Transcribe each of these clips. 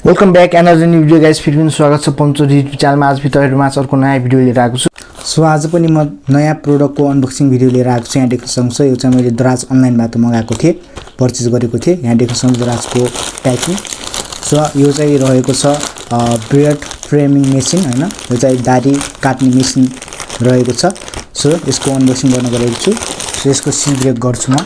Welcome back energy new video guys फिर पनि स्वागत छ पञ्चो युट्युब च्यानलमा आज तपाईहरुमा अर्को नयाँ भिडियो लिएर आएको छु। सो आज पनि म नयाँ प्रोडक्टको अनबक्सिङ भिडियो लिएर आएको छु। यहाँ देख्न सक्नुहुन्छ यो चाहिँ मैले दराज अनलाइनबाट मगाएको थिएँ, परचेज गरेको थिएँ। यहाँ देख्न सक्नुहुन्छ दराजको प्याकिङ। सो यो चाहिँ रहेको छ बियर्ड फ्रेमिङ मेसिन हैन, यो चाहिँ दाढी काट्ने मेसिन रहेको छ। सो यसको अनबक्सिङ गर्न गएको छु। सो यसको सिल ब्रेक गर्छु म।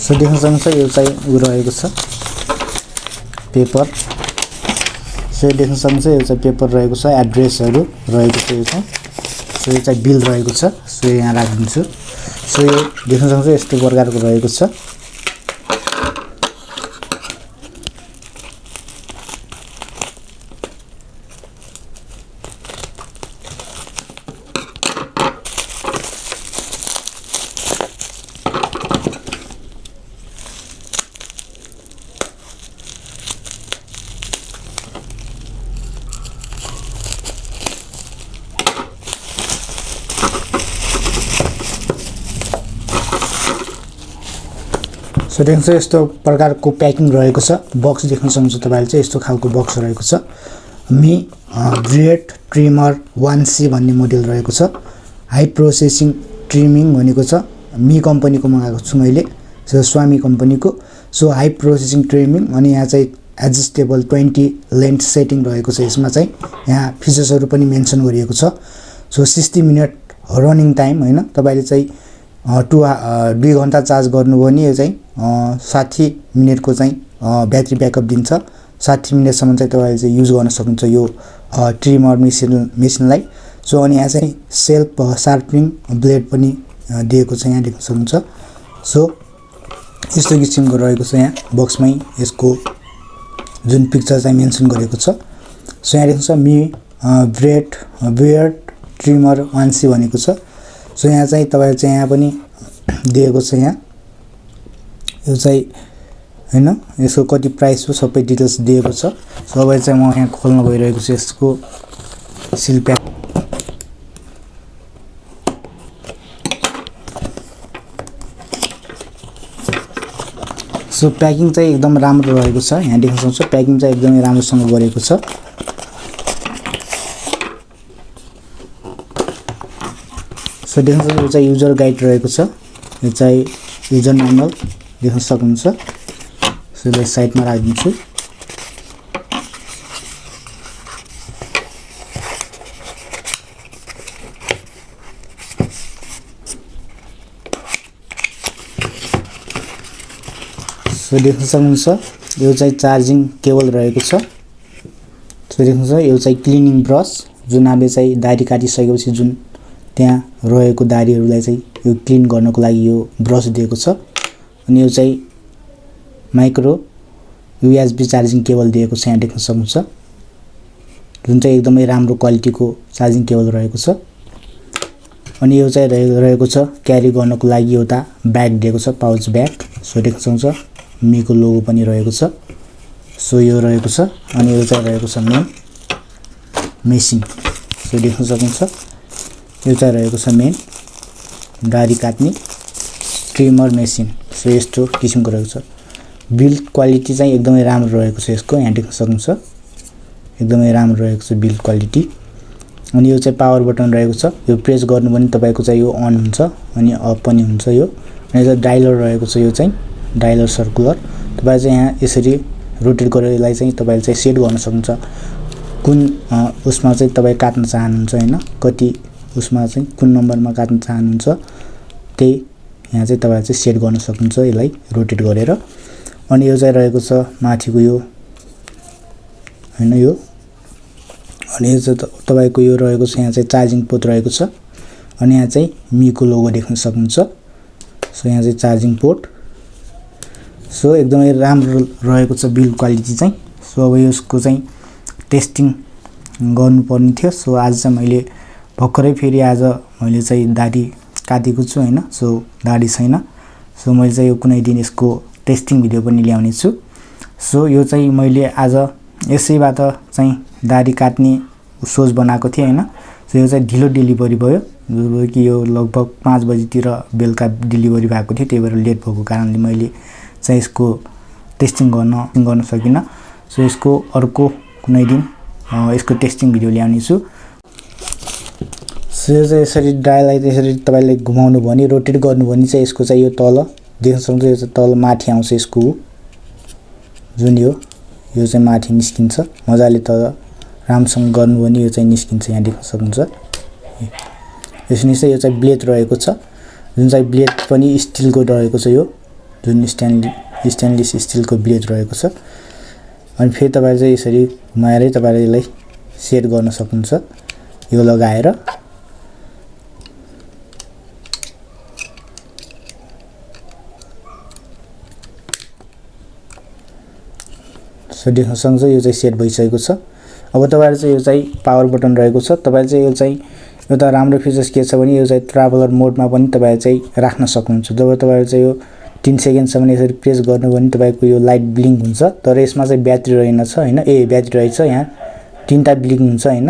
सो देख्न सक्नुहुन्छ यो चाहिँ उ रहेको छ पेपर। सो देख्न सक्नुहुन्छ यो चाहिँ पेपर रहेको छ, एड्रेसहरु रहेको छ यो चाहिँ। सो यो चाहिँ बिल रहेको छ। सो यहाँ राखिदिन्छु। सो यो देख्न सक्नुहुन्छ यस्तो प्रकारको रहेको छ। सो देख्नुहुन्छ यस्तो प्रकारको प्याकिङ रहेको छ। बक्स देख्न सक्नुहुन्छ तपाईहरुले चाहिँ यस्तो खालको बक्स रहेको छ। मी ब्लेड ट्रिमर 1C भन्ने मोडल रहेको छ। हाई प्रोसेसिङ ट्रिमिङ भनेको छ। मी कम्पनीको मगाएको छु मैले, सो स्वामी कम्पनीको। सो हाई प्रोसेसिङ ट्रिमिङ अनि यहाँ चाहिँ एडजस्टेबल 20 लेन्थ सेटिङ रहेको छ। यसमा चाहिँ यहाँ फिचर्सहरु पनि मेन्सन गरिएको छ। सो 60 मिनेट रनिङ टाइम हैन, तपाईले चाहिँ 2 घण्टा चार्ज गर्नुभयो भने यो चाहिँ 60 मिनेटको चाहिँ ब्याट्री ब्याकअप दिन्छ। 60 मिनेटसम्म चाहिँ तपाईले चाहिँ युज गर्न सक्नुहुन्छ यो ट्रिमर मेसिनलाई। सो अनि यहाँ चाहिँ सेल्फ शार्पनिङ ब्लेड पनि दिएको छ, यहाँ देख्न सक्नुहुन्छ। सो यस्तो किसिमको रहेको छ यहाँ बक्समै यसको जुन पिक्चर चाहिँ मेन्सन गरेको छ। सो यहाँ देख्नुहुन्छ मी बियर्ड ट्रिमर 1C भनेको छ। सो यहाँ चाहिँ तपाईले चाहिँ यहाँ पनि दिएको छ यहाँ यो चाहिँ हैन, यसको कति प्राइस हो सबै डिटेल्स दिएको छ। सो अब चाहिँ म यहाँ खोल्न गइरहेको छु यसको सिल प्याक। सो प्याकिङ चाहिँ एकदम राम्रो रहेको छ। यहाँ देख्न सक्नुहुन्छ प्याकिङ चाहिँ एकदमै राम्रोसँग गरेको छ। सो देख्न सक्नुहुन्छ यो चाहिँ युजर गाइड रहेको छ। यो चाहिँ युजर म्यानुअल देख्न सक्नुहुन्छ। सो यसलाई साइडमा राखिदिन्छु। सो देख्न सक्नुहुन्छ यो चाहिँ चार्जिङ केबल रहेको छ। सो देख्नुहुन्छ यो चाहिँ क्लिनिङ ब्रस, जुन हामीले चाहिँ दाढी काटिसकेपछि जुन त्यहाँ रहेको दाढीहरुलाई चाहिँ यो क्लिन गर्नको लागि यो ब्रस दिएको छ। अनि यो चाहिँ माइक्रो USB चार्जिङ केबल दिएको छ, यहाँ देख्न सक्नुहुन्छ, जुन चाहिँ एकदमै राम्रो क्वालिटीको चार्जिङ केबल रहेको छ। अनि यो चाहिँ रहेको छ क्यारी गर्नको लागि एउटा ब्याग दिएको छ, पाउच ब्याग। सो देख्न सक्नुहुन्छ मीको लोगो पनि रहेको छ। सो यो रहेको छ। अनि यो चाहिँ रहेको छ मेन मेसिन। सो देख्न सक्नुहुन्छ यो चाहिँ रहेको छ मेन दाढी काट्ने ट्रिमर मेसिन। सो यस्तो किसिमको रहेको छ। बिल्ड क्वालिटी चाहिँ एकदमै राम्रो रहेको छ यसको, यहाँ देख्न सक्नुहुन्छ एकदमै राम्रो रहेको छ बिल्ड क्वालिटी। अनि यो चाहिँ पावर बटन रहेको छ, यो प्रेस गर्नु भने तपाईको चाहिँ यो अन हुन्छ अनि अफ पनि हुन्छ यो। अनि यो डायलर रहेको छ, यो चाहिँ डायलर सर्कुलर। तपाईले चाहिँ यहाँ यसरी रोटेट गरेर यसलाई चाहिँ तपाईले चाहिँ सेट गर्न सक्नुहुन्छ कुन उसमा चाहिँ तपाई काट्न चाहनुहुन्छ हैन, कति उसमा चाहिँ कुन नम्बरमा काट्न चाहनुहुन्छ त्यही यहाँ चाहिँ तपाईले चाहिँ सेट गर्न सक्नुहुन्छ यसलाई रोटेट गरेर। अनि यो चाहिँ रहेको छ माथिको यो हैन यो। अनि यो चाहिँ तपाईको यो रहेको छ यहाँ चाहिँ चार्जिङ पोर्ट रहेको छ। अनि यहाँ चाहिँ मीको लोगो देख्न सक्नुहुन्छ। सो यहाँ चाहिँ चार्जिङ पोर्ट। सो एकदमै राम्रो रहेको छ बिल्ड क्वालिटी चाहिँ। सो अब यसको चाहिँ टेस्टिङ गर्नुपर्ने थियो। सो आज चाहिँ मैले भर्खरै फेरि आज मैले चाहिँ दाढी काटेको छु हैन। सो दाढी छैन। सो मैले चाहिँ यो कुनै दिन यसको टेस्टिङ भिडियो पनि ल्याउने छु। सो यो चाहिँ मैले आज यसैबाट चाहिँ दाढी काट्ने सोच बनाएको थिएँ हैन। सो यो चाहिँ ढिलो डेलिभरी भयो जो कि यो लगभग 5 बजेतिर बेलुका डेलिभरी भएको थियो, त्यही भएर लेट भएको कारणले मैले चाहिँ यसको टेस्टिङ गर्न सकिनँ। सो यसको अर्को कुनै दिन यसको टेस्टिङ भिडियो ल्याउने छु। सो यो चाहिँ यसरी डायलाई त्यसरी तपाईले घुमाउनु भने रोटेट गर्नु भने चाहिँ यसको चाहिँ यो तल देख्न सक्नुहुन्छ, यो चाहिँ तल माथि आउँछ यसको जुन यो चाहिँ माथि निस्किन्छ मजाले। तल राम्रोसँग गर्नु भने यो चाहिँ निस्किन्छ, यहाँ देख्न सक्नुहुन्छ। यसरी चाहिँ यो चाहिँ ब्लेड रहेको छ, जुन चाहिँ ब्लेड पनि स्टिलको रहेको छ, यो जुन स्टेनलेस स्टिलको ब्लेड रहेको छ। अनि फेरि तपाईले चाहिँ यसरी घुमाएरै तपाईले यसलाई सेट गर्न सक्नुहुन्छ यो लगाएर। सो देख्न सक्नुहुन्छ यो चाहिँ सेट भइसकेको छ। अब तपाईहरु चाहिँ यो चाहिँ पावर बटन रहेको छ, तपाईले चाहिँ यो चाहिँ एउटा राम्रो फिचर्स के छ भने यो चाहिँ ट्राभलर मोडमा पनि तपाईले चाहिँ राख्न सक्नुहुन्छ। जब तपाईले चाहिँ यो 3 सेकेन्डसम्म यसरी प्रेस गर्नु भने तपाईको यो लाइट ब्लिङ्क हुन्छ, तर यसमा चाहिँ ब्याट्री रहेनछ हैन। ब्याट्री रहेछ, यहाँ 3टा ब्लिङ्क हुन्छ हैन।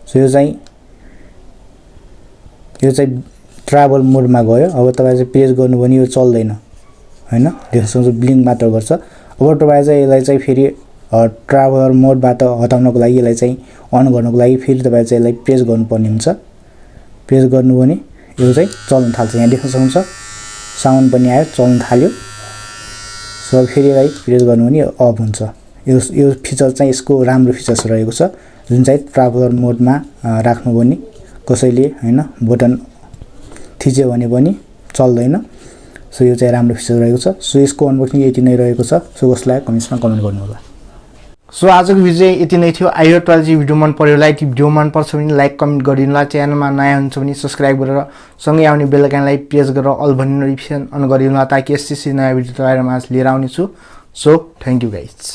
सो यो चाहिँ ट्राभल मोडमा गयो। अब तपाईले चाहिँ प्रेस गर्नु भने यो चल्दैन हैन, देख्न सक्नुहुन्छ ब्लिङ्क मात्र गर्छ। अब तपाईले चाहिँ यसलाई चाहिँ फेरि ट्राभलर मोडबाट हटाउनको लागि यसलाई चाहिँ अन गर्नको लागि फेरि तपाईले चाहिँ यसलाई प्रेस गर्नुपर्ने हुन्छ। प्रेस गर्नु भने यो चाहिँ चल्न थाल्छ, यहाँ देख्न सक्नुहुन्छ साउन्ड पनि आयो, चल्न थाल्यो। सो फेरि यसलाई प्रेस गर्नु भने अफ हुन्छ। यो फिचर चाहिँ यसको राम्रो फिचर्स रहेको छ, जुन चाहिँ ट्राभलर मोडमा राख्नु भने कसैले हैन बटन थिच्यो भने पनि चल्दैन। सो यो चाहिँ राम्रो फिचर रहेको छ। सो यसको अनबक्सिङ यति नै रहेको छ। सो कसलाई कमेन्ट्समा कमेन्ट गर्नु होला। सो आजको भिडियो चाहिँ यति नै थियो। आई होप तपाईलाई चाहिँ भिडियो मन पर्यो होला। यदि भिडियो मन पर्छ भने लाइक कमेन्ट गरिदिनु होला। च्यानलमा नयाँ हुनुहुन्छ भने सब्स्क्राइब गरेर सँगै आउने बेल आइकनलाई प्रेस गरेर अल भन्ने नोटिफिकेसन अन गरिदिनु होला, ताकि यस्तै नयाँ भिडियो तपाईहरुमा लिएर आउने छु। So thank you guys.